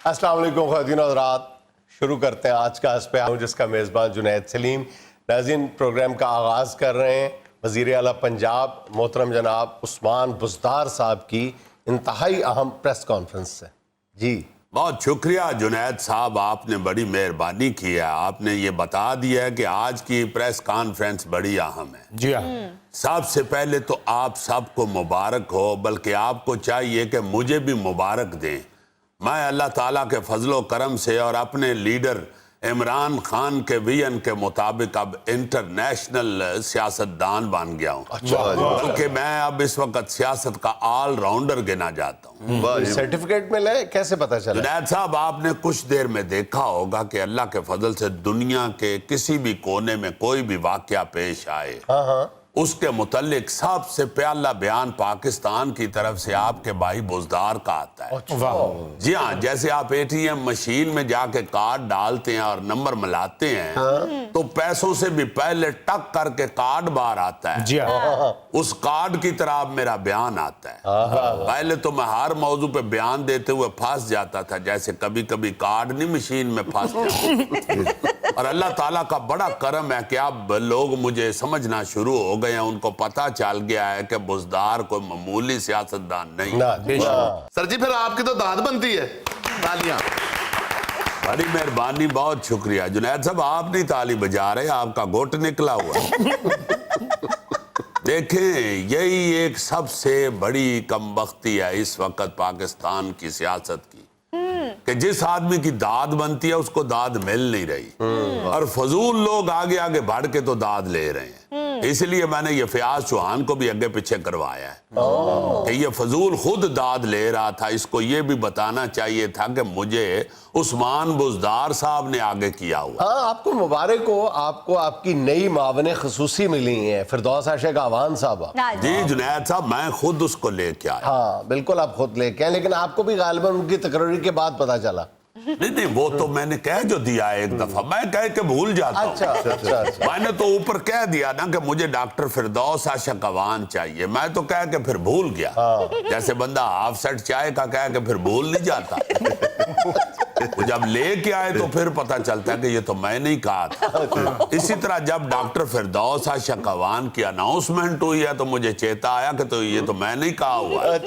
السلام علیکم خواتین و حضرات، شروع کرتے ہیں آج کا اس پہ ہوں جس کا میزبان جنید سلیم۔ ناظرین، پروگرام کا آغاز کر رہے ہیں وزیر اعلیٰ پنجاب محترم جناب عثمان بزدار صاحب کی انتہائی اہم پریس کانفرنس سے۔ جی بہت شکریہ جنید صاحب، آپ نے بڑی مہربانی کی ہے، آپ نے یہ بتا دیا ہے کہ آج کی پریس کانفرنس بڑی اہم ہے۔ جی ہاں، سب سے پہلے تو آپ سب کو مبارک ہو، بلکہ آپ کو چاہیے کہ مجھے بھی مبارک دیں۔ میں اللہ تعالیٰ کے فضل و کرم سے اور اپنے لیڈر عمران خان کے ویژن کے مطابق اب انٹرنیشنل سیاستدان بن گیا ہوں، کیونکہ میں اب اس وقت سیاست کا آل راؤنڈر گنا جاتا ہوں۔ سرٹیفکیٹ ملے کیسے پتہ چلا؟ جنید صاحب، آپ نے کچھ دیر میں دیکھا ہوگا کہ اللہ کے فضل سے دنیا کے کسی بھی کونے میں کوئی بھی واقعہ پیش آئے، اس کے متعلق سب سے پہلا بیان پاکستان کی طرف سے آپ کے بھائی بزدار کا آتا ہے۔ جی ہاں، جیسے آپ اے ٹی ایم مشین میں جا کے کارڈ ڈالتے ہیں اور نمبر ملاتے ہیں تو پیسوں سے بھی پہلے ٹک کر کے کارڈ باہر آتا ہے، جی ہاں، اس کارڈ کی طرح اب میرا بیان آتا ہے۔ پہلے تو میں ہر موضوع پہ بیان دیتے ہوئے پھنس جاتا تھا، جیسے کبھی کبھی کارڈ نہیں مشین میں پھنس جاتا، اور اللہ تعالیٰ کا بڑا کرم ہے کہ اب لوگ مجھے سمجھنا شروع ہو گئے ہیں، ان کو پتہ چل گیا ہے کہ بزدار کوئی معمولی سیاستدان نہیں۔ سر جی، پھر آپ کی تو داد بنتی ہے، تالیاں۔ بڑی مہربانی، بہت شکریہ جنید صاحب، آپ نہیں تالی بجا رہے، آپ کا گھٹ نکلا ہوا۔ دیکھیں، یہی ایک سب سے بڑی کمبختی ہے اس وقت پاکستان کی سیاست کی، کہ جس آدمی کی داد بنتی ہے اس کو داد مل نہیں رہی، اور فضول لوگ آگے آگے بڑھ کے تو داد لے رہے ہیں۔ اس لیے میں نے یہ فیاض چوہان کو بھی آگے پیچھے کروایا ہے کہ یہ فضول خود داد لے رہا تھا، اس کو یہ بھی بتانا چاہیے تھا کہ مجھے عثمان بزدار صاحب نے آگے کیا ہوا۔ ہاں، آپ کو مبارک ہو، آپ کو آپ کی نئی معاون خصوصی ملی ہیں، فردوس عاشق اعوان صاحبہ۔ جی جنید صاحب، میں خود اس کو لے کے آیا۔ ہاں بالکل، آپ خود لے کے آئے، لیکن آپ کو بھی غالباً ان کی تقرری کے بعد پتہ چلا۔ نہیں، وہ تو میں نے کہہ جو دیا ہے ایک دفعہ، میں کہہ کے بھول جاتا ہوں۔ اچھا، میں نے تو اوپر کہہ دیا نا کہ مجھے ڈاکٹر فردوس عاشق اعوان چاہیے، میں تو کہہ کے پھر بھول گیا، جیسے بندہ ہاف سیٹ چائے کا کہہ کے پھر بھول نہیں جاتا۔ وہ جب لے کے آئے تو پھر پتہ چلتا ہے کہ یہ تو میں نہیں کہا تھا۔ اسی طرح جب ڈاکٹر فردوس عاشق اعوان کی اناؤنسمنٹ ہوئی ہے تو مجھے چیتا آیا کہ تو یہ تو میں نہیں کہا ہوا ہے۔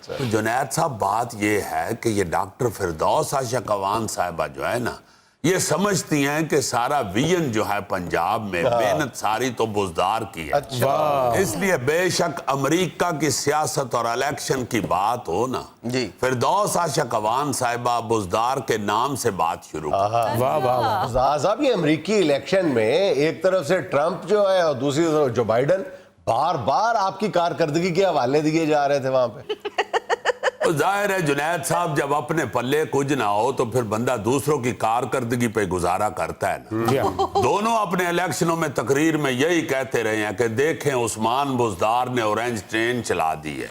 تو جنید صاحب، بات یہ ہے کہ یہ ڈاکٹر فردوس عاشق اعوان صاحبہ جو ہے نا، یہ سمجھتی ہیں کہ سارا ویژن جو ہے پنجاب میں، محنت ساری تو بزدار کی ہے۔ اس لیے بے شک امریکہ کی سیاست اور الیکشن کی بات ہو نا، فردوس عاشق اعوان صاحبہ بزدار کے نام سے بات شروع کی۔ صاحب، یہ امریکی الیکشن میں ایک طرف سے ٹرمپ جو ہے اور دوسری طرف جو بائیڈن بار بار آپ کی کارکردگی کے حوالے دیے جا رہے تھے وہاں پہ۔ ظاہر ہے جنید صاحب، جب اپنے پلے کچھ نہ ہو تو پھر بندہ دوسروں کی کارکردگی پہ گزارا کرتا ہے نا۔ دونوں اپنے الیکشنوں میں تقریر میں یہی کہتے رہے ہیں کہ دیکھیں عثمان بزدار نے اورنج ٹرین چلا دی ہے،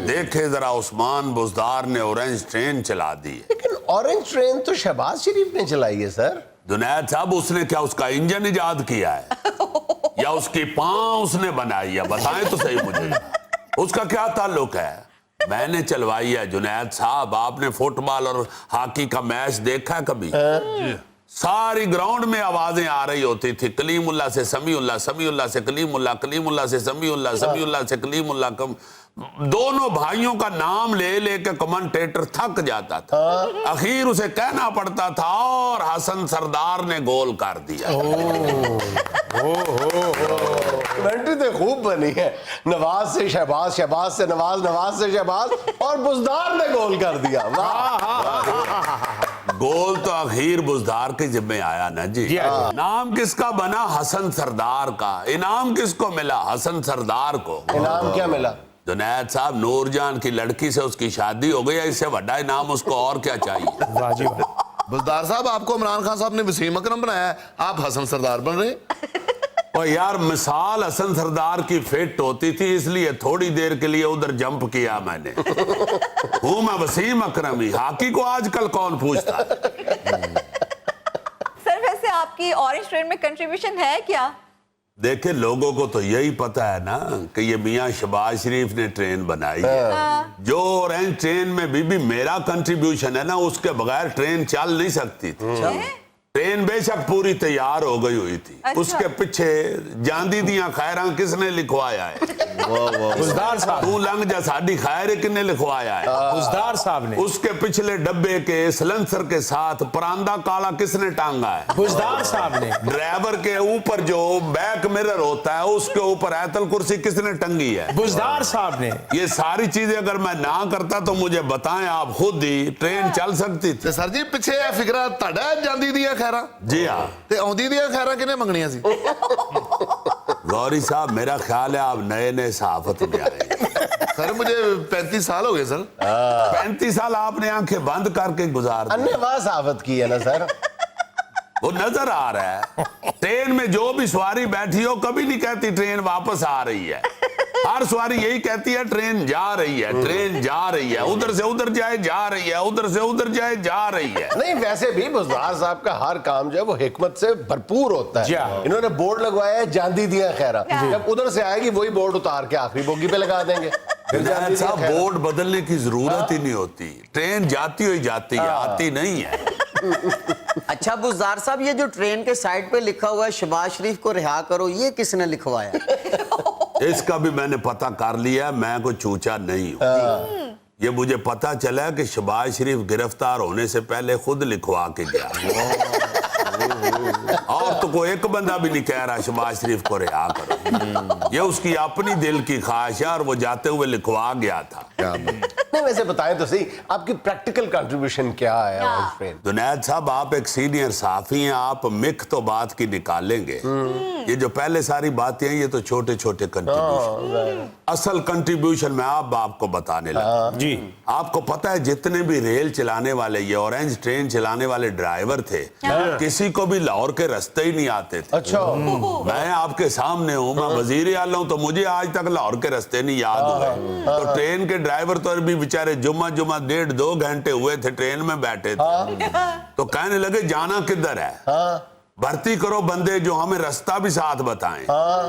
دیکھیں ذرا عثمان بزدار نے اورنج ٹرین چلا دی ہے۔ لیکن اورنج ٹرین تو شہباز شریف نے چلائی ہے سر۔ جنید صاحب، اس نے کیا اس کا انجن ایجاد کیا ہے یا اس کی پاؤں اس نے بنائی ہے؟ بتائیں تو صحیح مجھے، اس کا کیا تعلق ہے؟ میں نے چلوائی ہے جنید صاحب۔ آپ نے فٹ بال اور ہاکی کا میچ دیکھا ہے کبھی؟ ساری گراؤنڈ میں آوازیں آ رہی ہوتی تھی، کلیم اللہ سے سمیع اللہ، سمیع اللہ سے کلیم اللہ، کلیم اللہ سے سمیع اللہ، سمیع اللہ سے کلیم اللہ۔ دونوں بھائیوں کا نام لے لے کے کمنٹیٹر تھک جاتا تھا، اخیر اسے کہنا پڑتا تھا اور حسن سردار نے گول کر دیا۔ کمنٹری تو خوب بنی ہے، نواز سے شہباز، شہباز سے نواز، نواز سے شہباز، اور بزدار نے گول کر دیا۔ گول تو اخیر بزدار کے ذمہ آیا نا جی۔ نام کس کا بنا؟ حسن سردار کا۔ انعام کس کو ملا؟ حسن سردار کو۔ انعام کیا ملا؟ جنید صاحب، نور جان کی لڑکی سے اس کی شادی ہو گئی ہے، اس سے بڑا انعام اس کو اور کیا چاہیے؟ بزدار صاحب، آپ کو عمران خان صاحب نے وسیم اکرم بنایا ہے، آپ حسن سردار بن رہے ہیں۔ اور یار، مثال حسن سردار کی فٹ ہوتی تھی، اس لیے تھوڑی دیر کے لیے ادھر جمپ کیا میں نے۔ ہوں میں وسیم اکرم ہی، ہاکی کو آج کل کون پوچھتا ہے؟ سر، ویسے آپ کی اورنج ٹرین میں کنٹریبیوشن ہے کیا؟ देखे लोगों को तो यही पता है ना कि ये मियाँ शहबाज शरीफ ने ट्रेन बनाई है। जो ऑरेंज ट्रेन में बीबी मेरा कंट्रीब्यूशन है ना, उसके बगैर ट्रेन चल नहीं सकती थी। ट्रेन बेशक पूरी तैयार हो गई हुई थी, उसके पीछे जांदी दिया खैरा किसने लिखवाया है? बुज़दार साहब। तू लंघ जा साडी खैर किसने लिखवाया है? बुज़दार साहब ने। उसके पिछले डब्बे के सलेंसर के साथ परांदा काला किसने टांगा है? बुज़दार साहब ने। ड्राइवर के ऊपर जो बैक मिरर होता है उसके ऊपर आयतल कुर्सी किसने टंगी है? बुज़दार साहब ने। ये सारी चीजें अगर मैं ना करता तो मुझे बताएं आप खुद ही, ट्रेन चल सकती थी। ਤੇ ਸਰ ਜੀ ਪਿੱਛੇ ਇਹ ਫਿਕਰਾ ਤੁਹਾਡਾ ਜਾਂਦੀ ਦੀਆਂ ਖੈਰਾਂ जी हाँ ਤੇ ਆਉਂਦੀ ਦੀਆਂ ਖੈਰਾਂ ਕਿਹਨੇ ਮੰਗਣੀਆਂ ਸੀ? गौरी साहब, मेरा ख्याल है आप नए नए सहाफत में आए हैं। सर मुझे 35 साल हो गए सर। 35 साल आपने आंखें बंद करके गुजार दी। अन्य वहां साफत की है ना सर। वो नजर आ रहा है। ट्रेन में जो भी सवारी बैठी हो कभी नहीं कहती ट्रेन वापस आ रही है। हर सवारी यही कहती है ट्रेन जा रही है, ट्रेन जा रही है, उधर से उधर जाए जा रही है, उधर से उधर जाए जा रही है। नहीं वैसे भी बुज़दार साहब का हर काम जो है वो हिकमत से भरपूर होता जी है। हाँ। इन्होंने बोर्ड लगवाया है जांदी दिया खैरा, जब उधर से आएगी वही बोर्ड उतार के आखिरी बोगी पे लगा देंगे। फिर जांदी दिया साहब खैरा। बोर्ड बदलने की जरूरत ही नहीं होती, ट्रेन जाती हुई जाती है, आती नहीं है। अच्छा बुज़दार साहब, ये जो ट्रेन के साइड पे लिखा हुआ है शहबाज शरीफ को रिहा करो, ये किसने लिखवाया? इसका भी मैंने पता कर लिया, मैं कोई चूचा नहीं हूँ। ये मुझे पता चला कि शहबाज शरीफ गिरफ्तार होने से पहले खुद लिखवा के गया। और तो कोई एक बंदा भी नहीं कह रहा शहबाज शरीफ को रिहा करो। ये उसकी अपनी दिल की ख्वाहिश है और वो जाते हुए लिखवा गया था। नहीं वैसे बताएं तो सही आपकी प्रैक्टिकल कंट्रीब्यूशन क्या है ऑरेंज ट्रेन? जुनैद साहब, आप एक सीनियर साफी हैं, आप मिख तो बात की निकालेंगे। ये जो पहले सारी बातें हैं ये तो छोटे छोटे कंट्रीब्यूशन। असल कंट्रीब्यूशन मैं आपको बताने लगा। जी। आपको पता है जितने भी रेल चलाने वाले, ये ऑरेंज ट्रेन चलाने वाले ड्राइवर थे, किसी को भी लाहौर के रास्ते ही नहीं आते थे। अच्छा। मैं आपके सामने हूँ, मैं वजीर आला हूँ, तो मुझे आज तक लाहौर के रास्ते नहीं याद हुए। तो ट्रेन के ड्राइवर तो भी बेचारे जुम्मा 1.5-2 घंटे हुए थे ट्रेन में बैठे थे। तो कहने लगे जाना किधर है? भर्ती करो बंदे जो हमें रास्ता भी साथ बताएं।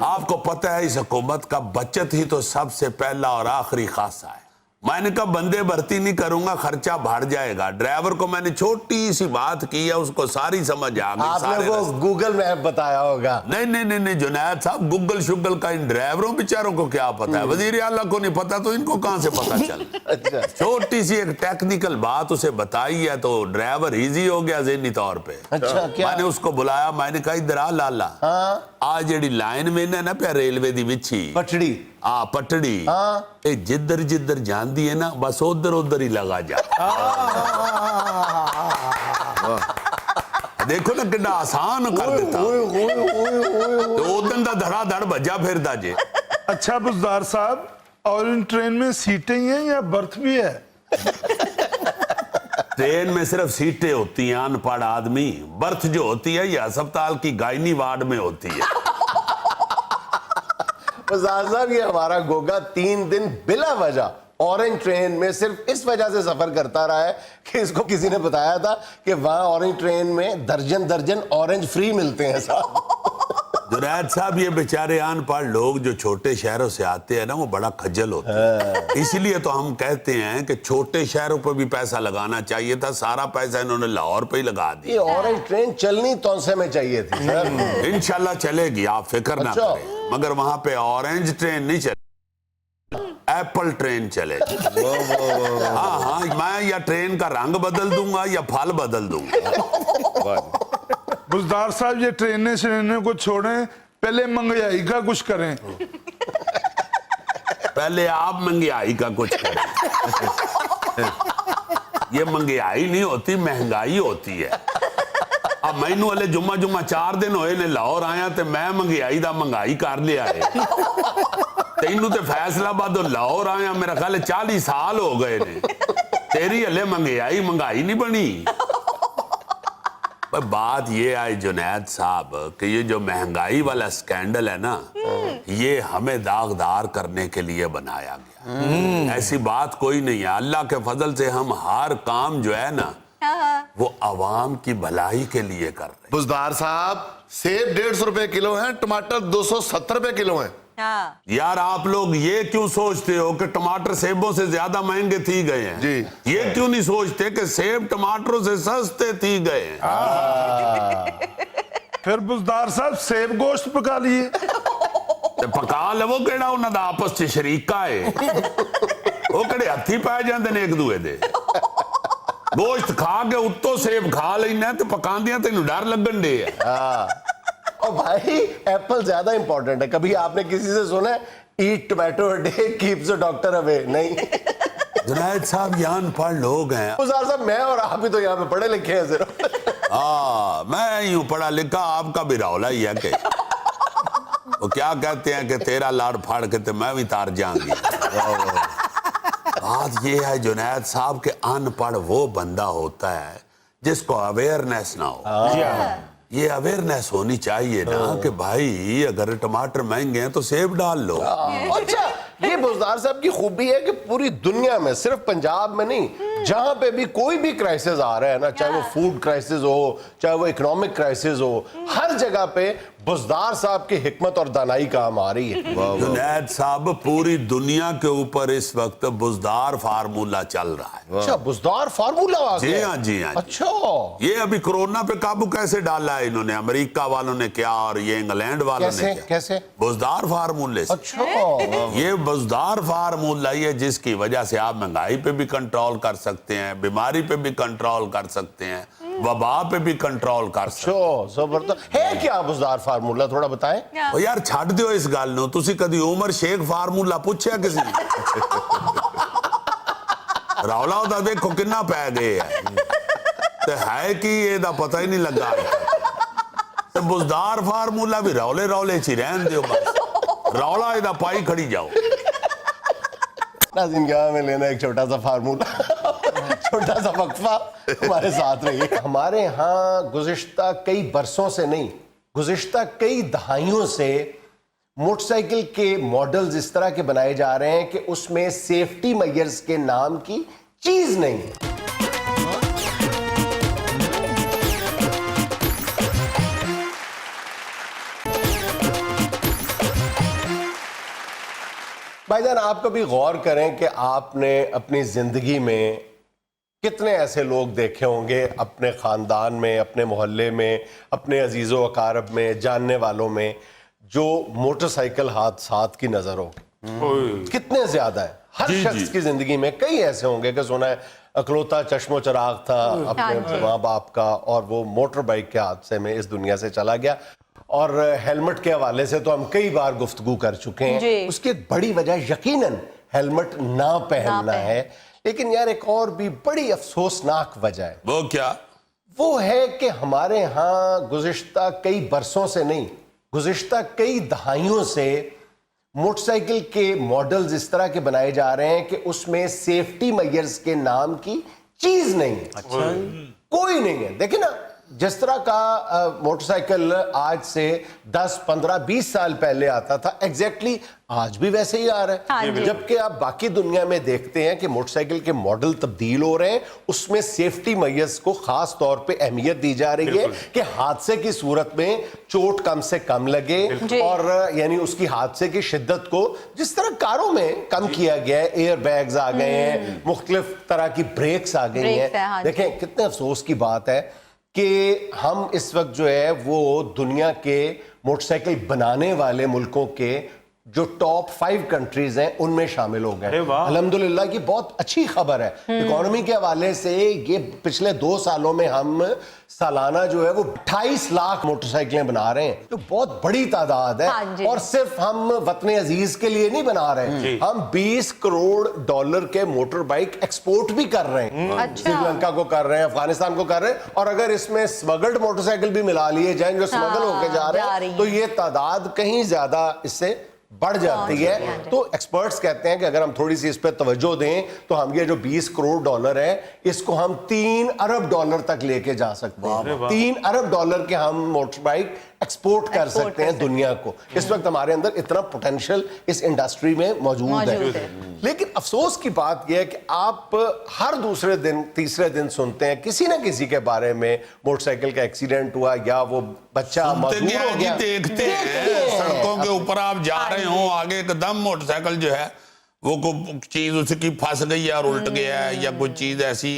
आपको पता है इस हुकूमत का बचत ही तो सबसे पहला और आखिरी खासा है। मैंने कहा बंदे भर्ती नहीं करूंगा, खर्चा बढ़ जाएगा। ड्राइवर को मैंने छोटी सी बात की है, उसको सारी समझ आ गई। आपने वो गूगल मैप बताया होगा। नहीं नहीं नहीं नहीं जुनैद साहब, गूगल शुगल का इन ड्राइवरों बेचारों को क्या पता है? वजीर आला को नहीं पता तो इनको कहां से पता चल? अच्छा। छोटी सी एक टेक्निकल बात उसे बताई है तो ड्राइवर इजी हो गया ज़हनी तौर पे। अच्छा क्या? मैंने उसको बुलाया, मैंने कहा इधर आ लाला, आज जेडी लाइन में ना पे रेलवे दी विछी पटड़ी पटड़ी ए जिधर जिधर जाती है ना बस उधर उधर ही लगा जा। देखो ना कितना आसान कर देता। तो उधर दा धड़ाधड़ भज्जा फिरदा जे। अच्छा बुज़दार साहब, और इन ट्रेन में सीटें ही हैं या बर्थ भी है? ट्रेन में सिर्फ सीटें होती हैं, अनपढ़ आदमी। बर्थ जो होती है ये अस्पताल की गायनी वार्ड में होती है। बुज़दार साहब ये हमारा गोगा 3 दिन बिला वजह ऑरेंज ट्रेन में सिर्फ इस वजह से सफर करता रहा है कि इसको किसी ने बताया था कि वहां ऑरेंज ट्रेन में दर्जन दर्जन ऑरेंज फ्री मिलते हैं साहब। जुनैद साहब, ये बेचारे अनपढ़ लोग जो छोटे शहरों से आते हैं ना वो बड़ा खज्जल होते हैं। इसलिए तो हम कहते हैं कि छोटे शहरों पर भी पैसा लगाना चाहिए था। सारा पैसा इन्होंने लाहौर पे ही लगा ये दिया। ऑरेंज ट्रेन चलनी तौसे में चाहिए थी सर। इंशाल्लाह चलेगी, आप फिक्र ना अच्छा। करें। मगर वहां पे ऑरेंज ट्रेन नहीं चलेगी, एप्पल ट्रेन चलेगी। हाँ हाँ, मैं या ट्रेन का रंग बदल दूंगा या फल बदल दूंगा। बुज़दार साहब, ये ट्रेनें श्रेने को छोड़ें, पहले महंगाई का कुछ करें। पहले आप महंगाई का कुछ करें। ये महंगाई नहीं होती, महंगाई होती है। अब मैनू वाले जुम्मा 4 दिन होए ने लाहौर आया ते मैं महंगाई कर लिया है। तेनू ते फैसलाबाद लाहौर आया मेरा ख्याल 40 साल हो गए ने, तेरी हले महंगाई नहीं बनी। पर बात ये आई जुनैद साहब कि ये जो महंगाई वाला स्कैंडल है ना, ये हमें दागदार करने के लिए बनाया गया। ऐसी बात कोई नहीं है। अल्लाह के फजल से हम हर काम जो है ना वो आवाम की भलाई के लिए कर रहे हैं। बुज़दार साहब, सेब 150 रुपए किलो है, टमाटर 270 रुपए किलो है। हाँ यार आप लोग ये क्यों सोचते हो कि टमाटर सेबों से ज्यादा महंगे थी गए हैं? जी। ये क्यों नहीं सोचते कि सेब टमाटरों से सस्ते थी गए हैं? फिर बुजदार साहब सेब गोश्त पका लिए। ते पका लवो केड़ा उन्हां दा आपस च शरीका है। वो केड़े हत्थी पै जांदे ने एक दूए दे। गोश्त खा के उत्तों सेब खा लेना ते पकांदियां तैनूं डर लगन दे है। और भाई एप्पल ज्यादा इंपॉर्टेंट है। कभी आपने किसी से सुना है eat tomato a day keeps the doctor away? नहीं। जुनैद साहब ये अनपढ़ लोग हैं। गुजार साहब मैं और आप ही तो यहाँ पे पढ़े लिखे हैं सिर्फ। मैं यूं पढ़ा लिखा, आपका भी रौला ही है कि वो क्या कहते हैं कि तेरा लाड़ फाड़ के तो मैं भी तार जाऊंगी। बात ये है जुनैद साहब के अनपढ़ वो बंदा होता है जिसको अवेयरनेस ना हो। ये अवेयरनेस होनी चाहिए ना कि भाई अगर टमाटर महंगे हैं तो सेब डाल लो। अच्छा, ये बुजदार साहब की खूबी है कि पूरी दुनिया में, सिर्फ पंजाब में नहीं, जहां पे भी कोई भी क्राइसिस आ रहा है ना, चाहे वो फूड क्राइसिस हो, चाहे वो इकोनॉमिक क्राइसिस हो, हर जगह पे बुजदार साहब की हिकमत और दानाई काम आ रही है। जुनैद साहब पूरी दुनिया के ऊपर इस वक्त बुजदार फार्मूला चल रहा है। अच्छा, बुजदार फार्मूला आ जी गया। हाँ जी हाँ। अच्छा, ये अभी कोरोना पे काबू कैसे डाला है इन्होंने? अमेरिका वालों ने क्या और ये इंग्लैंड वालों कैसे ने क्या? कैसे? बुजदार फार्मूले से। अच्छा, ये बुजदार फार्मूला ही है जिसकी वजह से आप महंगाई पे भी कंट्रोल कर सकते हैं, बीमारी पे भी कंट्रोल कर सकते हैं, वबा पे भी कंट्रोल कर सकते हैं। जबरदस्त है। क्या बुजदार फार्मूला, थोड़ा बताएं। ओ यार छੱਡ दियो इस गल ਨੂੰ। ਤੁਸੀਂ ਕਦੀ ਉਮਰ ਸ਼ੇਖ ਫਾਰਮੂਲਾ ਪੁੱਛਿਆ ਕਿਸੇ ਨੇ? ਰੌਲਾ ਉਹਦਾ ਦੇਖੋ ਕਿੰਨਾ ਪੈ ਗਏ ਹੈ ਤੇ ਹੈ ਕੀ ਇਹਦਾ ਪਤਾ ਹੀ ਨਹੀਂ ਲੱਗਾ। ਤੇ ਬੁਜ਼ਦਾਰ ਫਾਰਮੂਲਾ ਵੀ ਰੌਲੇ ਰੌਲੇ ਚ ਹੀ ਰਹਿਣ ਦਿਓ ਬਸ। ਰੌਲਾ ਇਹਦਾ ਪਾਈ ਖੜੀ ਜਾਓ। नाज़रीन, यहाँ में लेना एक छोटा सा फार्मूला, छोटा सा वक्फा, हमारे साथ रहिए। हमारे यहाँ गुज़िश्ता कई बरसों से नहीं, गुज़िश्ता कई दहाइयों से मोटरसाइकिल के मॉडल्स इस तरह के बनाए जा रहे हैं कि उसमें सेफ्टी मेजर्स के नाम की चीज नहीं है। भाईजान, आप कभी गौर करें कि आपने अपनी जिंदगी में कितने ऐसे लोग देखे होंगे, अपने खानदान में, अपने मोहल्ले में, अपने अजीज़ो अकारब में, जानने वालों में, जो मोटरसाइकिल हादसात की नजर हो। कितने ज्यादा है। हर शख्स की जिंदगी में कई ऐसे होंगे कि सुना है अकलौता चश्मो चराग था अपने माँ बाप का, और वो मोटर बाइक के हादसे में इस दुनिया से चला गया। और हेलमेट के हवाले से तो हम कई बार गुफ्तगू कर चुके हैं। उसकी एक बड़ी वजह यकीनन हेलमेट ना पहनना है, लेकिन यार एक और भी बड़ी अफसोसनाक वजह है। वो क्या? वो है कि हमारे यहाँ गुज़िश्ता कई बरसों से नहीं, गुज़िश्ता कई दहाइयों से मोटरसाइकिल के मॉडल्स इस तरह के बनाए जा रहे हैं कि उसमें सेफ्टी मेजर्स के नाम की चीज नहीं है। अच्छा, कोई नहीं है। देखिए ना, जिस तरह का मोटरसाइकिल आज से 10, 15, 20 साल पहले आता था, एग्जैक्टली आज भी वैसे ही आ रहा है। जबकि आप बाकी दुनिया में देखते हैं कि मोटरसाइकिल के मॉडल तब्दील हो रहे हैं, उसमें सेफ्टी मेजर्स को खास तौर पे अहमियत दी जा रही है कि हादसे की सूरत में चोट कम से कम लगे, और यानी उसकी हादसे की शिद्दत को जिस तरह कारों में कम किया गया है, एयर बैग्स आ गए हैं, मुख्तलिफ तरह की ब्रेक्स आ गई हैं। देखें कितने अफसोस की बात है कि हम इस वक्त जो है वो दुनिया के मोटरसाइकिल बनाने वाले मुल्कों के जो टॉप 5 कंट्रीज हैं उनमें शामिल हो गए। अल्हम्दुलिल्लाह की बहुत अच्छी खबर है। इकोनॉमी के हवाले से ये पिछले 2 सालों में हम सालाना जो है वो 28 लाख मोटरसाइकिलें बना रहे हैं, तो बहुत बड़ी तादाद है। और सिर्फ हम वतन अजीज के लिए नहीं बना रहे, हम 20 करोड़ डॉलर के मोटर बाइक एक्सपोर्ट भी कर रहे हैं। श्रीलंका को कर रहे हैं, अफगानिस्तान को कर रहे हैं, और अगर इसमें स्मगल्ड मोटरसाइकिल भी मिला लिए जाए जो स्मगल होके जा रहे हैं, तो ये तादाद कहीं ज्यादा इससे बढ़ जाती है। तो एक्सपर्ट्स कहते हैं कि अगर हम थोड़ी सी इस पे तवज्जो दें तो हम ये जो 20 करोड़ डॉलर है इसको हम 3 अरब डॉलर तक लेके जा सकते हैं। 3 अरब डॉलर के हम मोटर बाइक ایکسپورٹ کر سکتے ہیں دنیا کو. اس وقت ہمارے اندر اتنا پوٹینشیل اس انڈسٹری میں موجود ہے. لیکن افسوس کی بات یہ ہے کہ آپ ہر دوسرے دن تیسرے دن سنتے ہیں کسی نہ کسی کے بارے میں موٹر سائیکل کا ایکسیڈنٹ ہوا یا وہ بچہ مجبور ہو گیا. دیکھتے ہیں سڑکوں کے اوپر آپ جا رہے ہوں, آگے ایک دم موٹر سائیکل جو ہے وہ کوئی چیز اس کی پھنس گئی ہے اور الٹ گیا ہے, یا کوئی چیز ایسی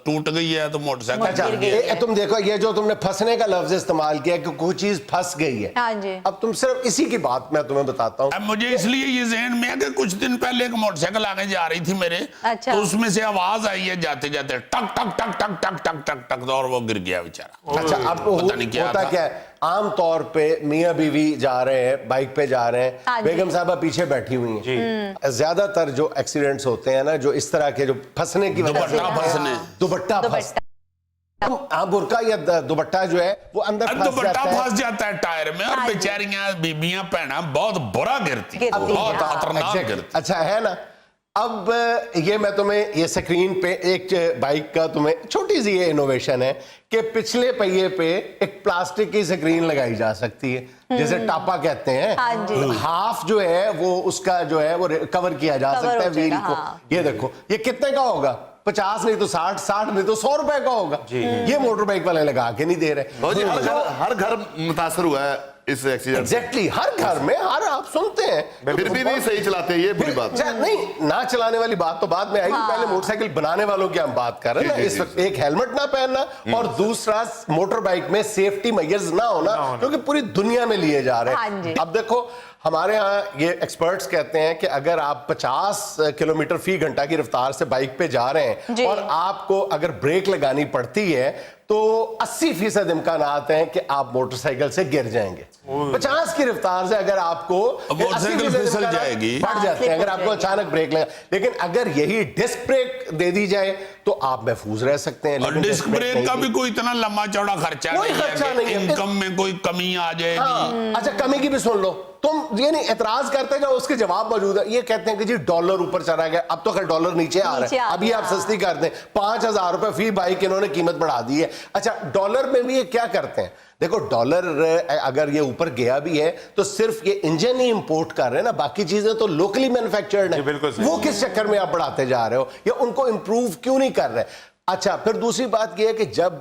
ٹوٹ گئی ہے تو موٹر سائیکل. اچھا تم دیکھو یہ جو تم نے پھنسنے کا لفظ استعمال کیا کہ کوئی چیز پھنس گئی ہے, اب تم صرف اسی کی بات میں تمہیں بتاتا ہوں. اب مجھے اس لیے یہ ذہن میں ہے کہ کچھ دن پہلے ایک موٹر سائیکل آگے جا رہی تھی میرے, تو اس میں سے آواز آئی ہے جاتے جاتے ٹک ٹک ٹک ٹک ٹک ٹک ٹک ٹک, اور وہ گر گیا بیچارہ. اچھا اب ہوتا کیا ہے, عام طور پہ میاں بیوی جا رہے ہیں, بائک پہ جا رہے ہیں, بیگم صاحبہ پیچھے بیٹھی ہوئی ہیں. زیادہ تر جو ایکسیڈنٹس ہوتے ہیں نا جو اس طرح کے جو پھنسنے کی وجہ سے, دوپٹہ برقع یا دوپٹہ جو ہے وہ اندر پھنس جاتا ہے ٹائر میں, اور بیچاریاں بیبیاں پہنا بہت برا گرتی, بہت خطرناک گرتی. اچھا ہے نا. اب یہ میں تمہیں یہ سکرین پہ ایک بائک کا تمہیں چھوٹی سی یہ انوویشن ہے کہ پچھلے پہیے پہ ایک پلاسٹک کی سکرین لگائی جا سکتی ہے جسے ٹاپا کہتے ہیں, ہاف جو ہے وہ اس کا جو ہے وہ کور کیا جا سکتا ہے ویل کو. یہ دیکھو یہ کتنے کا ہوگا, 50 نہیں تو 60 نہیں تو 100 روپے کا ہوگا. یہ موٹر بائک والے لگا کے نہیں دے رہے. ہر گھر متاثر ہوا ہے اس ایکسیڈنٹ. ایگزیکٹلی ہر گھر میں ہر آپ سنتے ہیں, پھر بھی نہیں صحیح چلاتے, یہ بری بات نہیں. نہ چلانے والی بات تو بعد میں آئی گی, پہلے موٹر سائیکل بنانے والوں کی ہم بات کر رہے ہیں. اس وقت ایک ہیلمٹ نہ پہننا اور دوسرا موٹر بائک میں سیفٹی میئرز نہ ہونا, کیونکہ پوری دنیا میں لیے جا رہے ہیں. اب دیکھو ہمارے ہاں یہ ایکسپرٹس کہتے ہیں کہ اگر آپ 50 کلومیٹر فی گھنٹہ کی رفتار سے بائک پہ جا رہے ہیں اور آپ کو اگر بریک لگانی پڑتی ہے تو 80% امکانات ہیں کہ آپ موٹر سائیکل سے گر جائیں گے. 50 کی رفتار سے اگر آپ کو موٹر سائیکل پھسل جائے گی, پڑ جاتے ہیں اگر آپ کو اچانک بریک لگا. لیکن اگر یہی ڈسک بریک دے دی جائے تو آپ محفوظ رہ سکتے ہیں. اور ڈسک بریک کا بھی کوئی اتنا لمبا چوڑا خرچہ نہیں ہے, انکم میں کوئی کمی آ جائے گی. اچھا کمی کی بھی سن لو تم, یہ نہیں اعتراض کرتے جاؤ, اس کے جواب موجود ہے. یہ کہتے ہیں کہ جی ڈالر اوپر چلا گیا, اب تو خیر ڈالر نیچے آ رہا ہے, ابھی آپ سستی کر دیں. 5,000 روپے فی بائک انہوں نے قیمت بڑھا دی ہے. اچھا ڈالر میں بھی یہ کیا کرتے ہیں, دیکھو ڈالر اگر یہ اوپر گیا بھی ہے تو صرف یہ انجن ہی امپورٹ کر رہے ہیں نا, باقی چیزیں تو لوکلی مینوفیکچرڈ ہیں. وہ کس چکر میں آپ بڑھاتے جا رہے ہو, یا ان کو امپروو کیوں نہیں کر رہے. اچھا پھر دوسری بات یہ ہے کہ جب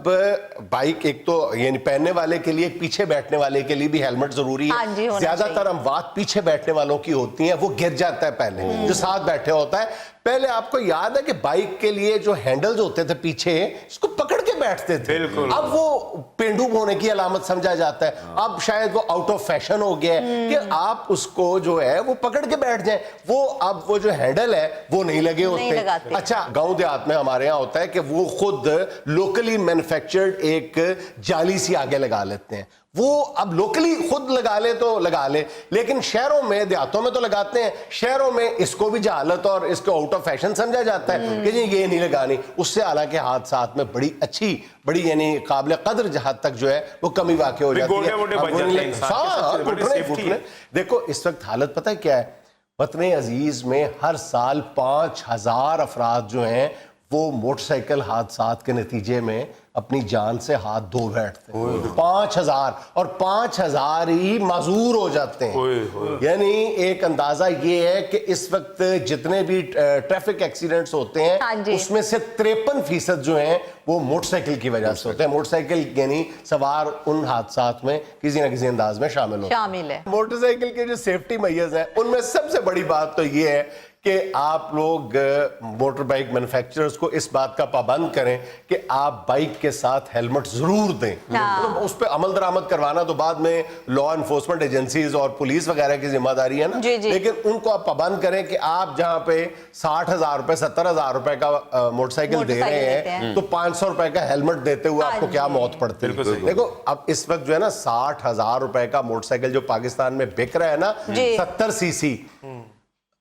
بائک ایک تو یعنی پہننے والے کے لیے, پیچھے بیٹھنے والے کے لیے بھی ہیلمٹ ضروری ہے. زیادہ تر اموات پیچھے بیٹھنے والوں کی ہوتی ہیں, وہ گر جاتا ہے پہلے جو ساتھ بیٹھے ہوتا ہے. پہلے آپ کو یاد ہے کہ بائک کے لیے جو ہینڈلز ہوتے تھے پیچھے, اس کو پکڑ کے بیٹھتے تھے. اب وہ پینڈو ہونے کی علامت سمجھا جاتا ہے. اب شاید وہ آؤٹ آف فیشن ہو گیا ہے کہ آپ اس کو جو ہے وہ پکڑ کے بیٹھ جائیں. وہ اب وہ جو ہینڈل ہے وہ نہیں لگے ہوتے. اچھا گاؤں دیہات میں ہمارے یہاں ہوتا ہے کہ وہ خود لوکلی مینوفیکچرڈ ایک جالی سی آگے لگا لیتے ہیں. وہ اب لوکلی خود لگا لے تو لگا لے, لیکن شہروں میں دیہاتوں میں تو لگاتے ہیں. شہروں میں اس کو بھی جہالت اور اس کو آؤٹ آف فیشن سمجھا جاتا ہے کہ جی یہ نہیں لگانی. اس سے حالانکہ حادثات میں بڑی اچھی بڑی یعنی قابل قدر جہاں تک جو ہے وہ کمی واقع ہو جاتی ہے. دیکھو اس وقت حالت پتہ کیا ہے, وطن عزیز میں ہر سال 5,000 افراد جو ہیں وہ موٹر سائیکل حادثات کے نتیجے میں اپنی جان سے ہاتھ دھو بیٹھتے ہیں. 5,000 اور 5,000 ہی معذور ہو جاتے ہیں. یعنی ایک اندازہ یہ ہے کہ اس وقت جتنے بھی ٹریفک ایکسیڈنٹس ہوتے ہیں اس میں سے 53% جو ہیں وہ موٹر سائیکل کی وجہ سے ہوتے ہیں. موٹر سائیکل یعنی سوار ان حادثات میں کسی نہ کسی انداز میں شامل ہے. موٹر سائیکل کے جو سیفٹی میئرز ہیں ان میں سب سے بڑی بات تو یہ ہے کہ آپ لوگ موٹر بائک مینوفیکچررز کو اس بات کا پابند کریں کہ آپ بائک کے ساتھ ہیلمٹ ضرور دیں. اس پہ عمل درآمد کروانا تو بعد میں لا انفورسمنٹ ایجنسیز اور پولیس وغیرہ کی ذمہ داری ہے نا, لیکن ان کو آپ پابند کریں کہ آپ جہاں پہ 60,000 روپے 70,000 روپے کا موٹر سائیکل دے رہے ہیں تو 500 روپے کا ہیلمٹ دیتے ہوئے آپ کو کیا موت پڑتی ہے. دیکھو اب اس وقت جو ہے نا 60,000 روپے کا موٹر سائیکل جو پاکستان میں بک رہا ہے نا 70 سی سی,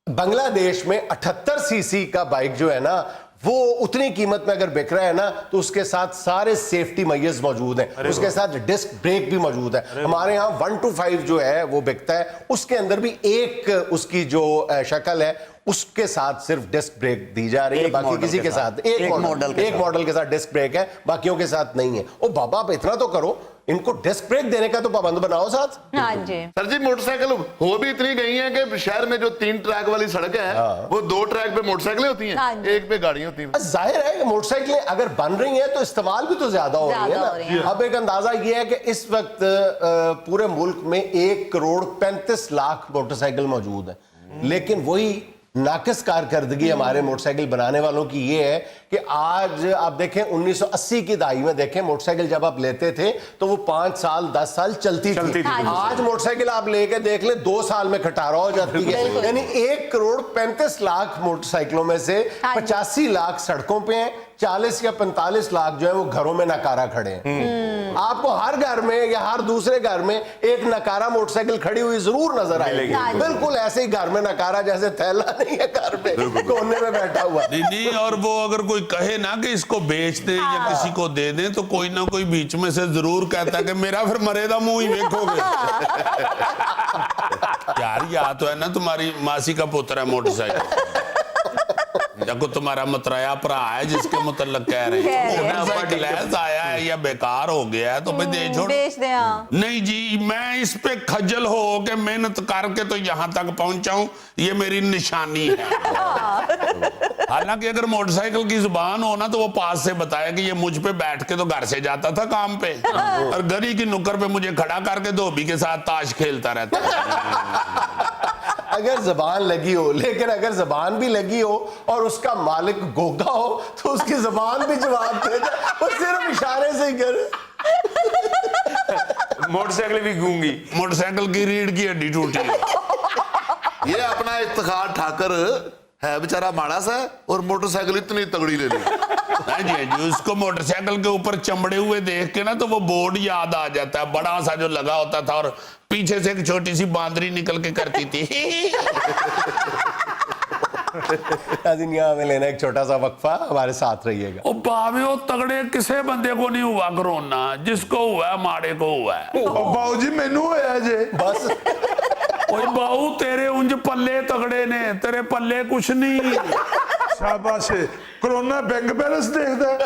بنگلہ دیش میں 78 سی سی کا بائک جو ہے نا وہ اتنی قیمت میں اگر بک رہا ہے نا تو اس کے ساتھ سارے سیفٹی میئرز موجود ہیں, اس کے ساتھ ڈسک بریک بھی موجود ہے. ہمارے ہاں 125 جو ہے وہ بکتا ہے, اس کے اندر بھی ایک اس کی جو شکل ہے اس کے ساتھ صرف ڈسک بریک دی جا رہی ہے, باقی کسی کے ساتھ ایک ماڈل کے ساتھ ڈسک بریک ہے, باقیوں کے ساتھ نہیں ہے. او بابا آپ اتنا تو کرو, इनको डिस्क ब्रेक देने का तो पाबंद बनाओ साथ। हाँ जी। सर जी मोटरसाइकिल हो भी इतनी गई हैं कि शहर में जो 3 ट्रैक वाली सड़क है वो 2 ट्रैक पे मोटरसाइकिलें होती हाँ हैं, जी। 1 पे गाड़ियां होती हैं। जाहिर है कि मोटरसाइकिलें अगर बन रही हैं तो इस्तेमाल भी तो ज्यादा हो रही ज्यादा हो रही है है। ना। अब एक अंदाजा ये है कि इस वक्त पूरे मुल्क में 1,35,00,000 मोटरसाइकिल मौजूद है, लेकिन वही नाकिस कारकर्दगी हमारे मोटरसाइकिल बनाने वालों की ये है कि आज आप देखें 1980 की दहाई में देखें मोटरसाइकिल जब आप लेते थे तो वो 5 साल 10 साल चलती थी। आज मोटरसाइकिल आप लेके देख ले 2 साल में खटारा हो जाती है। यानी 1,35,00,000 मोटरसाइकिलों में से 85 लाख सड़कों पे हैं, 40 या 45 लाख जो है वो घरों में नकारा खड़े हैं। आपको हर घर में या हर दूसरे घर में एक नकारा मोटरसाइकिल खड़ी हुई जरूर नजर आएगी। बिल्कुल ऐसे ही घर में नकारा जैसे थैला नहीं है घर में कोने में बैठा हुआ। नहीं, और वो अगर कोई कहे ना कि इसको बेच दे या किसी को दे दे तो कोई ना कोई बीच में से जरूर कहता है कि मेरा फिर मरेदा मुंह ही देखोगे। यार या तो है ना तुम्हारी मासी का पुत्र है मोटरसाइकिल, देखो तुम्हारा मतराया भरा है जिसके मुतल्लक कह रहे हैं मोटरसाइकिल आया है या बेकार हो गया है तो भाई दे छोड़। बेच दे। हाँ। नहीं जी, मैं इस पे खज्जल हो के मेहनत करके तो यहां तक पहुंचा हूं, ये मेरी निशानी है। हालांकि अगर मोटरसाइकिल की जुबान हो ना तो वो पास से बताया कि ये मुझ पे बैठ के तो घर से जाता था काम पे और गली की नुक्कड़ पे मुझे खड़ा करके धोबी के साथ ताश खेलता रहता था। अगर जबान लगी हो, लेकिन अगर जबान भी लगी हो और उसका मालिक गोगा हो तो उसकी जबान भी जवाब दे दे, वो सिर्फ इशारे से ही करे। मोटरसाइकिल भी गूंगी। मोटरसाइकिल की रीढ़ की हड्डी टूटी है। ये अपना इफ्तिखार ठाकर है बेचारा माड़ा सा और मोटरसाइकिल इतनी तगड़ी ले ली। जी, उसको मोटरसाइकिल के ऊपर चमड़े हुए देख के ना तो वो बोर्ड याद आ जाता है, बड़ा सा जो लगा होता था और पीछे से एक छोटी सी बांदरी निकल के करती थी। यहाँ में लेना एक छोटा सा वक्फा, हमारे साथ रहिएगा। ओ बाबे ओ तगड़े किसे बंदे को नहीं हुआ कोरोना, जिसको हुआ है माड़े को हुआ है। बाबू जी मैनू होया जे बस ओए बाऊ तेरे उंज पल्ले तगड़े ने, तेरे पल्ले कुछ नहीं। शाबाश है। कोरोना बैंक बैलेंस देखदा है।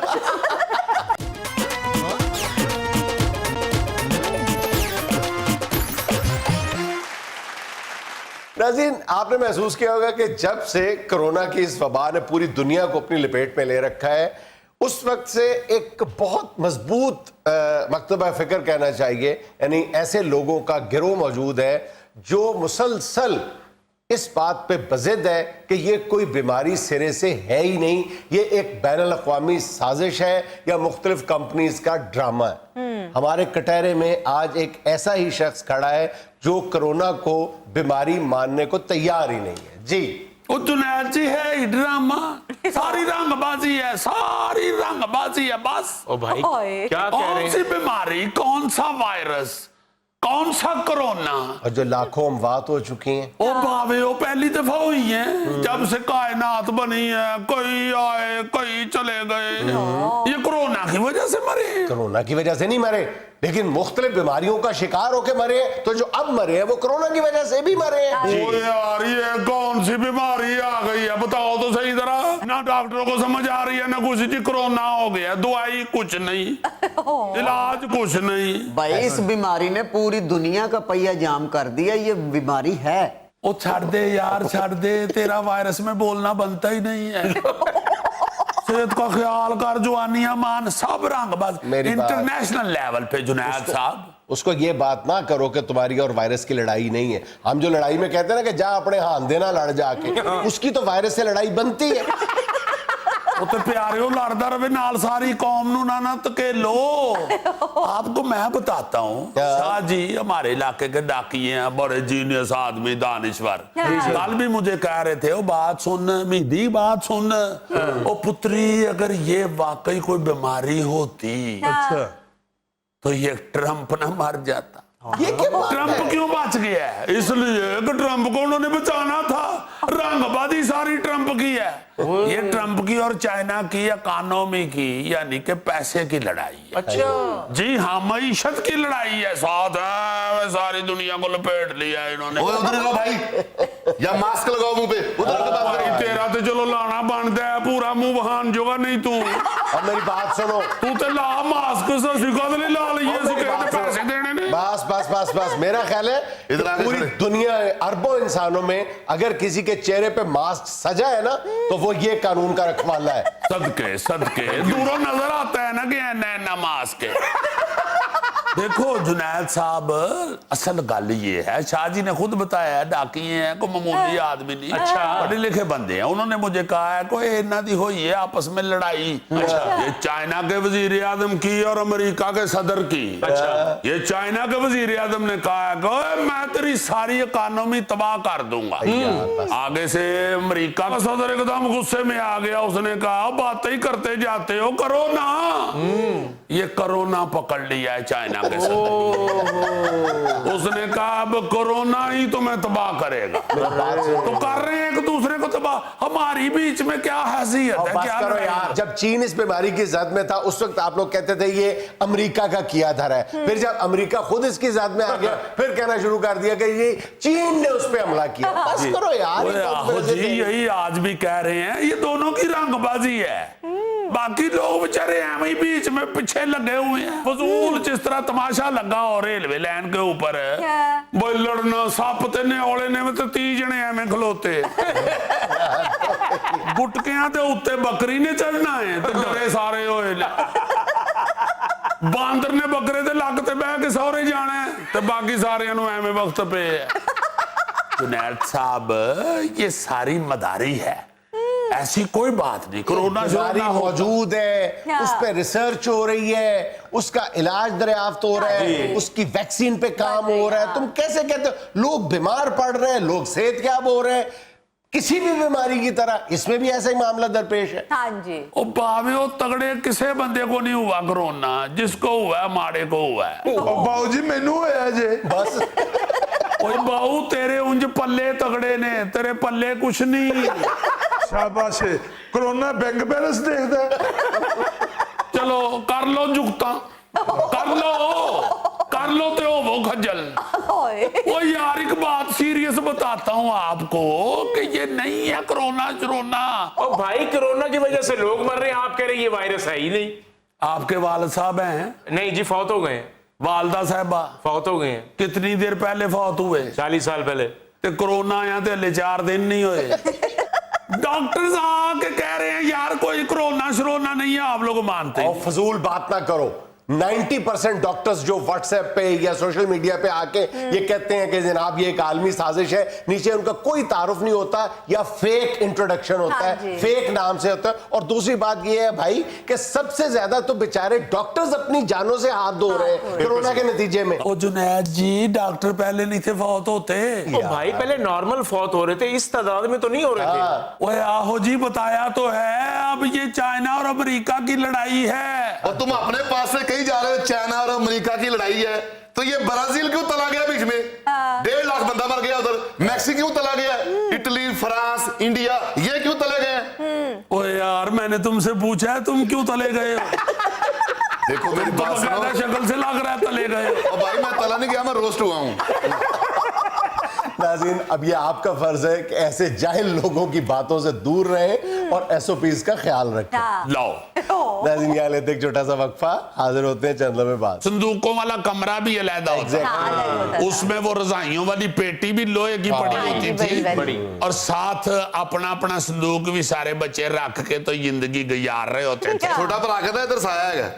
नाज़रीन, आपने महसूस किया होगा कि जब से कोरोना की इस वबा ने पूरी दुनिया को अपनी लपेट में ले रखा है उस वक्त से एक बहुत मजबूत मकतबा फिक्र कहना चाहिए, यानी ऐसे लोगों का गिरोह मौजूद है जो मुसलसल इस बात पे बज़िद है कि ये कोई बीमारी सिरे से है ही नहीं, ये एक बैनुल अक़वामी साजिश है या मुख्तलिफ कंपनीज का ड्रामा है। हमारे कटहरे में आज एक ऐसा ही शख्स खड़ा है जो कोरोना को बीमारी मानने को तैयार ही नहीं है। जी वो जुनैद जी है ही ड्रामा, सारी रंगबाजी है, सारी रंगबाजी है बस। ओ भाई ओए। क्या कह रहे कौन हैं? सी बीमारी, कौन सा वायरस, कौन सा कोरोना, और जो लाखों अमवात हो चुकी हैं। ओ बाबे वो पहली दफा हुई है जब से कायनात बनी है, कोई आए कोई चले गए, ये कोरोना की वजह से मरे। कोरोना की वजह से नहीं मरे, लेकिन मुख्तलिफ बीमारियों का शिकार होकर मरे, तो जो अब मरे हैं वो कोरोना की वजह से भी मरे हैं। ओ यार ये कौन सी बीमारी आ गई है बताओ तो सही जरा, ना डॉक्टरों को समझ आ रही है ना कुछ, जी कोरोना हो गया, दवाई कुछ नहीं, इलाज कुछ नहीं। भाई इस बीमारी ने पूरी दुनिया का पहिया जाम कर दिया, ये बीमारी है। ओ छड़ दे यार छड़ दे, तेरा वायरस में बोलना बनता ही नहीं है। सेहत का ख्याल कर, जवानियां मान, सब रंगबाज मेरी बात- इंटरनेशनल लेवल पे जुनैद साहब। उसको ये बात ना करो कि तुम्हारी और वायरस की लड़ाई नहीं है। हम जो लड़ाई में कहते हैं ना कि जा अपने हाथ देना लड़ जाके, उसकी तो वायरस से लड़ाई बनती है। वो तो प्यारे लड़दा रहे नाल सारी कौम नू ना तकेलो। आपको मैं बताता हूँ, शाह जी हमारे इलाके के डाकिए हैं, बड़े जीनियस आदमी, दानिश्वर। कल भी मुझे कह रहे थे, वो बात सुन मेरी बात सुन, ओ पुत्री अगर ये वाकई कोई बीमारी होती तो ये ट्रंप ना मर जाता। ये क्या बात ट्रंप है? क्यों बच गया है? इसलिए कि ट्रंप को उन्होंने बचाना था। रंगबाजी सारी ट्रंप की है। ये ट्रंप की और चाइना की इकोनॉमी की, यानी कि पैसे की लड़ाई है। अच्छा जी हाँ, मईशत की लड़ाई है। साथ है सारी दुनिया को लपेट लिया है इन्होंने। ओए उधर रहो भाई, या मास्क लगाओ मुंह पे, उधर के बात भाई करो। तेरा तो चलो लाना बनता है, पूरा मुंह बहान जोगा नहीं तू। अब मेरी बात सुनो, तू तो ला मास्क से सिखा दे, ला लिए पैसे देने ने। बस बस बस बस, मेरा ख्याल है इधर आके पूरी खड़े। दुनिया अरबों इंसानों में अगर किसी के चेहरे पे मास्क सजा है ना, तो वो ये कानून का रखवाला है। सदके सदके दूरों नजर आता है ना कि नैना मास्क है। देखो जुनैद साहब, असल गल ये है, शाह जी ने खुद बताया है, डाकिए हैं, कोई मामूली आदमी नहीं, अच्छा। पढ़े लिखे बंदे हैं। उन्होंने मुझे कहा है कोई इन्ना दी हुई है आपस में लड़ाई। ये चाइना के वजीर आजम की और अमेरिका के सदर की। अच्छा। ये चाइना के वजीर आजम ने कहा है कि मैं तेरी सारी इकोनॉमी तबाह कर दूंगा। आगे से अमेरिका का सदर एकदम गुस्से में आ गया, उसने कहा बातें ही करते जाते हो, करो ना। ये कोरोना पकड़ लिया है चाइना के सदर। उसने कहा अब कोरोना ही तुम्हें तबाह करेगा। तो कर रहे हैं एक दूसरे को तबाह। हमारी बीच में क्या हैसियत है? बस क्या करो लड़ाई? यार, जब चीन इस बीमारी की जद में था उस वक्त आप लोग कहते थे ये अमेरिका का किया धरा है। फिर जब अमेरिका खुद इसकी जद में आ गया, फिर कहना शुरू कर दिया कि ये चीन ने उस पर हमला किया। बस करो यार, ओए ये तो आहो जी, यही आज भी कह रहे हैं, ये दोनों की रंगबाजी है। बाकी लोग बेचारे एवं ही बीच में पीछे लगे हुए हैं, फजूल जिस तरह तमाशा लगा हो रेलवे लाइन के ऊपर भाई लड़ना सप ते न्योले ने में 30 जने एवं खलोते गुटकियां ते उत्ते बकरी ने चढ़ना है ते डरे सारे होए ने। बांदर ने बकरे ते लग ते बह के सौरे जाना है ते बाकी सारियां नूं एवं वक्त पे है। जुनैद साहब, ये सारी मदारी है, ऐसी कोई बात नहीं। कोरोना बीमारी मौजूद है, हाँ। उस पर रिसर्च हो रही है, उसका इलाज दरियाफ्त हो रहा है, उसकी वैक्सीन पे काम हो रहा है। तुम कैसे कहते हो लोग बीमार पड़ रहे हैं, लोग सेहतयाब हो रहे हैं? किसी भी बीमारी की तरह इसमें भी ऐसा ही मामला दरपेश है। हाँ जी। ओ भावे ओ तगड़े किसे बंदे को नहीं हुआ कोरोना, जिसको हुआ है माड़े को हुआ है। बाबू जी मैनू होया जे बस ओए बाऊ तेरे उंज पल्ले तगड़े ने, तेरे पल्ले कुछ नहीं। शाबाश है। कोरोना बैंक बैलेंस देखदा है। चलो कर लो जुगता, कर लो ते हो खज्जल। ओ यार एक बात सीरियस बताता हूँ आपको कि ये नहीं है कोरोना शरोना। और भाई कोरोना की वजह से लोग मर रहे हैं, आप कह रहे हैं ये वायरस है ही नहीं। आपके वालिद साहब हैं? नहीं जी, फौत हो गए हैं। वालदा साहबा फौत हो गए हैं कितनी देर पहले फौत हुए? 40 साल पहले। ते कोरोना आया ते हले 4 दिन नहीं हुए। डॉक्टर आके कह रहे हैं यार कोई कोरोना शरोना नहीं है, आप लोग मानते और फजूल बात ना करो। 90% डॉक्टर्स जो व्हाट्सएप पे या सोशल मीडिया पे आके ये कहते हैं कि जनाब ये एक आलमी साजिश है, नीचे उनका कोई तारुफ नहीं होता या फेक इंट्रोडक्शन होता हाँ है, जी। फेक नाम से होता है। और दूसरी बात ये है भाई कि सबसे ज्यादा तो बेचारे डॉक्टर्स अपनी जानों से हाथ धो रहे हैं कोरोना के नतीजे में। ओ जुनैद जी, डॉक्टर पहले नहीं थे फौत होते? ओ भाई पहले नॉर्मल फौत हो रहे थे, इस तादाद में तो नहीं हो रहे थे। ओए आहो जी, बताया तो है, अब ये चाइना और अमेरिका की लड़ाई है। और तुम अपने पास से कहीं जा रहे हो, चाइना और अमेरिका की लड़ाई है, तो ये ब्राजील क्यों तला गया बीच में? 1.5 लाख बंदा मर गया उधर। मैक्सिको क्यों तला गया? इटली, फ्रांस, इंडिया, ये क्यों तले गए? ओए यार मैंने तुमसे पूछा है तुम क्यों तले गए हो? देखो मेरी तो बात बकायदा सुनो। शक्ल से लग रहा है तले गए हो। और भाई मैं तला नहीं गया, मैं रोस्ट हुआ हूँ। नाज़रीन, अब ये आपका फर्ज है कि ऐसे जाहिल लोगों की बातों से दूर रहें और एसओपीज का ख्याल रखें। लाओ नाज़रीन, यहाँ लेते एक छोटा सा वक्फा, हाजिर होते हैं चंद लम्हे बाद। संदूकों वाला कमरा भी अलहदा होता है। हाँ, अलग होता था। उसमें वो रजाइयों वाली पेटी भी लोहे की पड़ी हाँ जी, होती थी, बड़ी। और साथ अपना अपना संदूक भी सारे बच्चे रख के तो जिंदगी गुजार रहे होते थे। छोटा पर आके था, इधर साया है।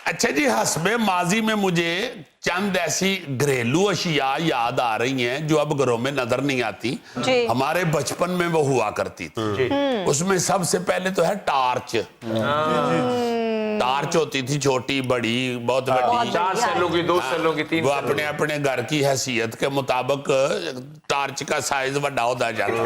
अच्छा जी, हस्बे माजी में मुझे चंद ऐसी घरेलू अशिया याद आ रही हैं जो अब घरों में नजर नहीं आती, जी। हमारे बचपन में वो हुआ करती थी। उसमें सबसे पहले तो है टार्च। टार्च होती थी छोटी बड़ी बहुत बड़ी, 4 सेलों की, 2 सेलों की, 3 वो अपने अपने घर की हैसियत के मुताबिक टार्च का साइज बड़ा होता जाता।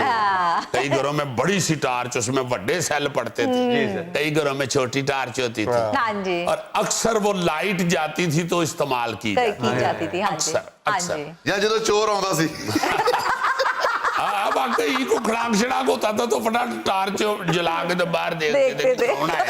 कई घरों में बड़ी सी टार्च, उसमें बड़े सेल पड़ते थे, कई घरों में छोटी टार्च होती थी, हाँ जी, और अक्सर वो लाइट जाती थी तो इस्तेमाल की जाती थी। हाँ जी, अक्सर हाँ अक्सर जी। ਜਾਂ ਜਦੋਂ ਚੋਰ ਆਉਂਦਾ ਸੀ अब कहीं को खड़ाक शड़ाक होता था तो फटाफट टार्च जला के तो बाहर देखते थे कौन है।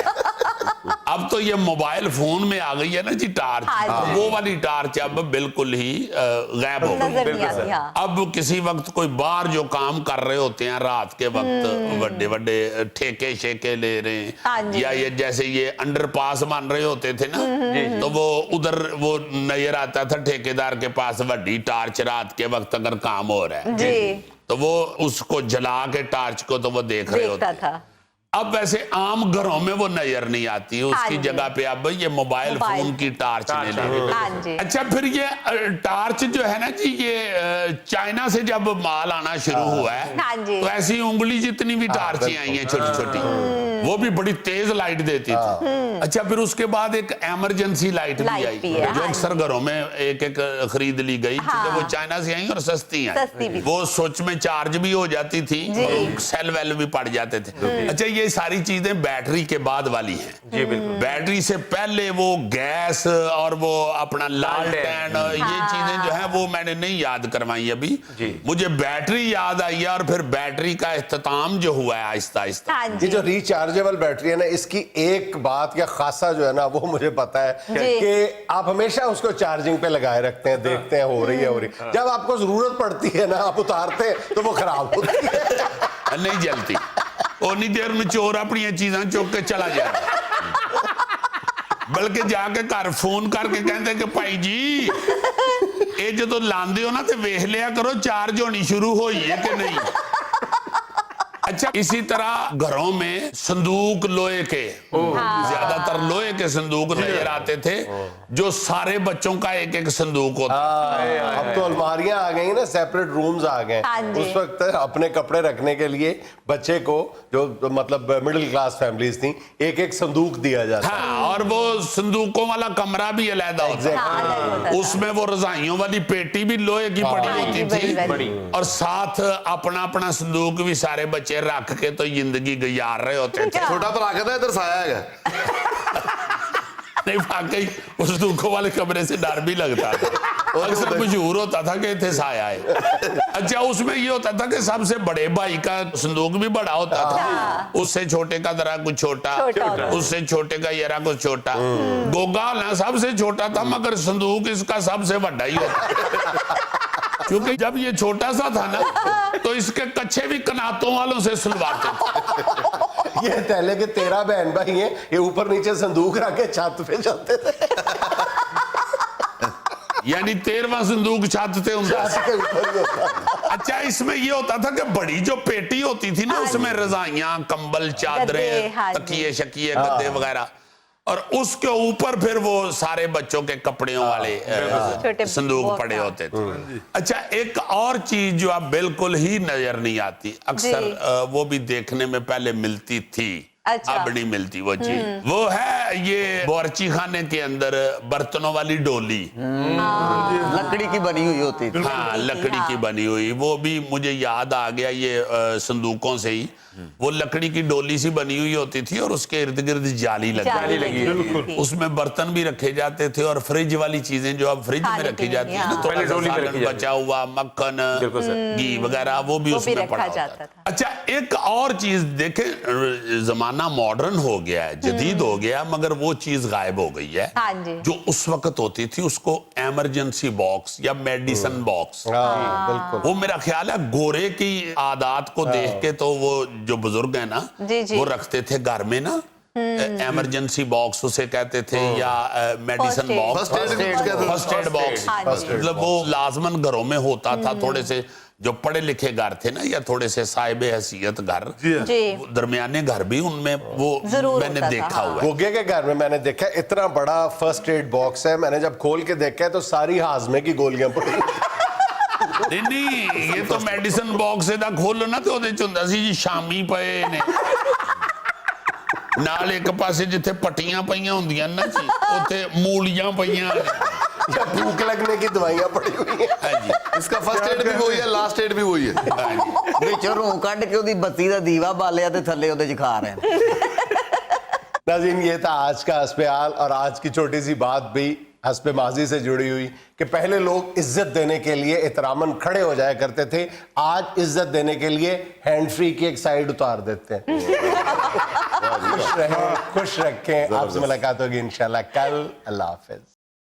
अब तो ये मोबाइल फोन में आ गई है ना जी टार्च, हाँ जी। वो वाली टार्च अब बिल्कुल ही गायब हो गई। नजर नहीं आती। हाँ, अब किसी वक्त कोई बाहर जो काम कर रहे होते हैं रात के वक्त, बड़े बड़े ठेके शेके ले रहे हाँ हैं, जी। या ये जैसे ये अंडरपास बन रहे होते थे ना, तो वो उधर वो नजर आता था ठेकेदार के पास बड़ी टार्च रात के वक्त अगर काम हो रहा है, जी, तो वो उसको जला के टार्च को तो वो देख रहे होते देखता हैं। था। अब वैसे आम घरों में वो नजर नहीं आती, उसकी जी। जगह पे अब ये मोबाइल फोन की टार्च ने ले ली। हाँ जी, अच्छा, फिर ये टार्च जो है ना जी, ये चाइना से जब माल आना शुरू हुआ है, हाँ जी। तो ऐसी उंगली जितनी भी टार्चें आई हैं छोटी छोटी, वो भी बड़ी तेज लाइट देती थी। अच्छा, फिर उसके बाद एक इमरजेंसी लाइट भी लाइट आई, भी है, जो हाँ अक्सर घरों में एक एक खरीद ली गई, क्योंकि वो चाइना से आई और सस्ती सस्ती आई, भी। वो सोच में चार्ज भी हो जाती थी, सेल वेल भी पड़ जाते थे। अच्छा, ये सारी चीजें बैटरी के बाद वाली हैं। जी बिल्कुल। बैटरी से पहले वो गैस और वो अपना लालटेन, ये चीजें जो है वो मैंने नहीं याद करवाई अभी। जी। मुझे बैटरी याद आई है, और फिर बैटरी का इख्तिताम जो हुआ है आहिस्ता आहिस्ता। हाँ ये जी, जो रिचार्जेबल बैटरी है ना, इसकी एक बात या खासा जो है ना, वो मुझे पता है जी। कि आप हमेशा उसको चार्जिंग पे लगाए रखते हैं, देखते हैं हो रही है, हो रही है। जब आपको जरूरत पड़ती है ना, आप उतारते हैं तो वो खराब होती है। नहीं जलती, उन्नी देर में चोर अपनी चीजें चुक के चला जाए, बल्कि जाके घर फोन करके कहते कि भाई जी ये जो लांदे हो ना तो वेख लिया करो चार्ज होनी शुरू हुई है कि नहीं। अच्छा, इसी तरह घरों में संदूक लोहे के, ज्यादातर लोहे के संदूक नजर आते थे, जो सारे बच्चों का एक एक संदूक होता। अब तो अलमारियां आ गई ना, सेपरेट रूम्स आ गए। हाँ जी। उस वक्त अपने कपड़े रखने के लिए बच्चे को, जो मतलब मिडिल क्लास फैमिलीज थी, एक एक संदूक दिया जाता। हाँ, और वो संदूकों वाला कमरा भी अलग होता है। हाँ, अलग होता था। उसमें वो रजाइयों वाली पेटी भी लोहे की पड़ी हाँ जी, होती थी, बड़ी। और साथ अपना अपना संदूक भी सारे बच्चे रख के तो जिंदगी गुजार रहे होते थे। ਛੋਟਾ ਭਰਾ ਕਹਿੰਦਾ ਇੱਧਰ ਸਾਇਆ ਹੈਗਾ नहीं, वाकई उस संदूकों वाले कमरे से डर भी लगता था, अक्सर मशहूर होता था कि इतने साया है। अच्छा, उसमें ये होता था कि सबसे बड़े भाई का संदूक भी बड़ा होता था, उससे छोटे का जरा कुछ छोटा, उससे छोटे का जरा कुछ छोटा। गोगा ना सबसे छोटा था, मगर संदूक इसका सबसे बड़ा ही होता, क्योंकि जब ये छोटा सा था ना, तो इसके कच्चे भी कनातों वालों से सुलवाते थे। ये पहले के 13 बहन भाई हैं, ये ऊपर नीचे संदूक रख के छत पे चलते थे। यानी 13वां संदूक छत पे होता था। छत के ऊपर ही होता। अच्छा, इसमें ये होता था कि बड़ी जो पेटी होती थी ना, उसमें रजाइयां, कंबल, गद्दे, चादरें, हाँ जी। तकिए शकिए, गद्दे वगैरह, और उसके ऊपर फिर वो सारे बच्चों के कपड़ों वाले छोटे संदूक बॉक्स, पड़े हाँ। होते थे। अच्छा, एक और चीज जो अब बिल्कुल ही नजर नहीं आती, अक्सर वो भी देखने में पहले मिलती थी, अच्छा। अब नहीं मिलती वो चीज, वो है ये बावर्ची खाने के अंदर बर्तनों वाली डोली। लकड़ी की बनी हुई होती थी। हाँ, लकड़ी की बनी हुई, वो भी मुझे याद आ गया ये संदूकों से ही। वो लकड़ी की डोली सी बनी हुई होती थी, और उसके इर्द गिर्द जाली जाली लगी, लगी थी। उसमें बर्तन भी रखे जाते थे, और फ्रिज वाली चीजें जो अब फ्रिज में खाने रखी पीने जाती की, है ना, हाँ। थोड़ा पहले सा डोली में सालन रखी जाती बचा हुआ, मक्खन, बिल्कुल सर। घी वगैरह, वो भी वो भी उसमें रखा पड़ा होता जाता था। था। अच्छा, एक और चीज देखें, जमाना मॉडर्न हो गया है, जदीद हो गया, मगर वो चीज गायब हो गई है हाँ जी। जो उस वक्त होती थी, उसको इमरजेंसी बॉक्स या मेडिसिन बॉक्स। हाँ, बिल्कुल। वो मेरा ख्याल है गोरे की आदत को देख के तो वो जो बुजुर्ग है ना, जी, जी। वो रखते थे घर में ना, इमरजेंसी बॉक्स उसे कहते थे, या medicine First aid। Box, first aid box, हाँ जी। मतलब वो लाजमन घरों में होता था। थोड़े से जो पढ़े लिखे घर थे ना, या थोड़े से साहिब हैसियत घर, जी, दरमियाने घर भी, उनमें वो जरूर मैंने होता था, देखा हाँ। हुआ है। गोगे के घर में मैंने देखा है, इतना बड़ा फर्स्ट एड बॉक्स है। मैंने जब खोल के देखा है तो सारी हाजमे की गोलियां पड़ी। नहीं, ये तो मेडिसिन बॉक्स ਇਹਦਾ ਖੋਲੋ ਨਾ ਤੇ ਉਹਦੇ ਚ ਹੁੰਦਾ ਸੀ ਜੀ ਸ਼ਾਮੀ ਪਏ ਨੇ ਨਾਲ ਇੱਕ ਪਾਸੇ ਜਿੱਥੇ ਪੱਟੀਆਂ ਪਈਆਂ ਹੁੰਦੀਆਂ ਨਾ ਜੀ ਉੱਥੇ ਮੂਲੀਆਂ ਪਈਆਂ ਨੇ। या भूख लगने की दवाइयां पड़ी हुई हैं। ਹਾਂਜੀ इसका फर्स्ट एड भी वही है, लास्ट एड भी वही है। ਹਾਂਜੀ ਵਿੱਚੋਂ ਰੂਹ ਕੱਢ ਕੇ ਉਹਦੀ ਬੱਤੀ ਦਾ ਦੀਵਾ ਬਾਲਿਆ ਤੇ ਥੱਲੇ ਉਹਦੇ ਚ ਖਾ ਰਹੇ ਨੇ। नाज़रीन, ये था आज का हस्पे-हाल और आज की छोटी सी बात भी हस्पे माजी से जुड़ी हुई कि पहले लोग इज्जत देने के लिए एहतरामन खड़े हो जाया करते थे, आज इज्जत देने के लिए हैंड फ्री की एक साइड उतार देते हैं। खुश रहें, खुश रखें। आपसे मुलाकात होगी इंशाल्लाह कल। अल्लाह हाफिज।